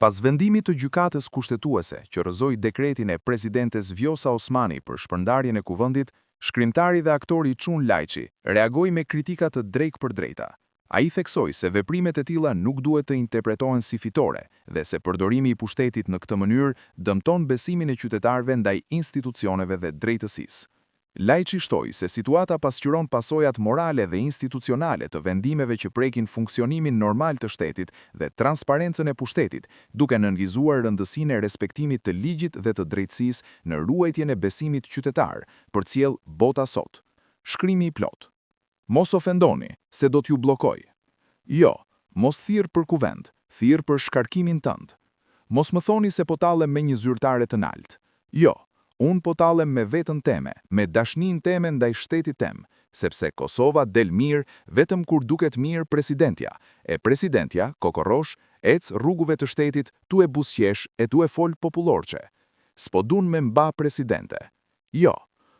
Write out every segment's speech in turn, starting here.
Pas vendimit të gjykatës kushtetuese që rrëzoi dekretin e presidentes Vjosa Osmani për shpërndarjen e kuvendit, shkrimtari dhe aktori Çun Lajçi reagoi me kritika të drejtë për drejta. Ai theksoi se veprimet e tilla nuk duhet të interpretohen si fitore dhe se përdorimi i pushtetit në këtë mënyrë dëmton besimin e qytetarëve ndaj institucioneve dhe drejtësisë. Lajçi shtoi se situata pasqyron pasojat morale dhe institucionale të vendimeve që prekin funksionimin normal të shtetit dhe transparencën e pushtetit, duke nënvizuar rëndësinë e respektimit të ligjit dhe të drejtësisë në ruajtjen e besimit qytetar, përcjell bota sot. Shkrimi i plot. Mos ofendoni, se do t'ju bllokoj. Jo, mos thirr për kuvend, thirr për shkarkimin tënd. Mos më thoni se po tallem me një zyrtare të lartë. Jo. Unë po tallem me veten teme, me dashnin teme ndaj shtetit tem, sepse Kosova del mirë vetëm kur duket mirë presidentja, e presidentja, kokorrosh, ec rrugëve të shtetit tu e buzëqesh e tu e fol popullorçe. S'po dun me mba presidente. Jo,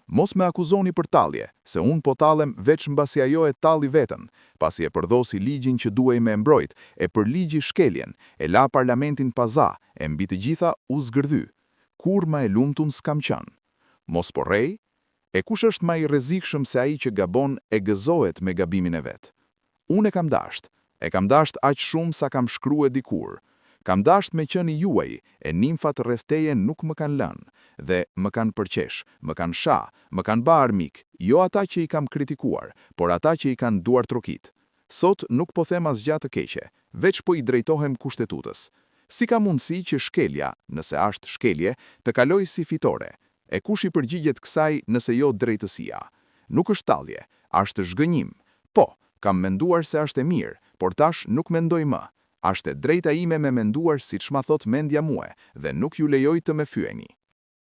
mos me akuzoni për tallje, se unë po tallem veç mbasi ajo e talli veten, pasi e përdhosi ligjin që duhej me mbrojt, e për ligji shkeljen, e la parlamentin paza, e mbi të gjitha u zgërdhy. Kur ma e lumtun s'kam qënë. Mos porrej, e kush është ma i rrezikshëm se ai që gabon e gëzohet me gabimin e vet. Unë e kam dasht aq shumë sa kam shkrue dikur. Kam dasht me qeni juaj, e nimfat rreth teje nuk më kanë lënë, dhe më kanë përqesh, më kanë sha, më kanë ba armik, jo ata që i kam kritikuar, por ata që i kanë duar trokit. Sot nuk po them asgjë të keqe, veç po i drejtohem kushtetutës. Si ka mundësi që shkelja, nëse ashtë shkelje, të kaloj si fitore, e kush i përgjigjet kësaj nëse jo drejtësia? Nuk është tallje, ashtë zhgënjim. Po, kam menduar se ashtë e mirë, por tash nuk mendoj më. Ashtë e drejta ime me menduar siç ma thot mendja mua, dhe nuk ju lejoj të me fyeni.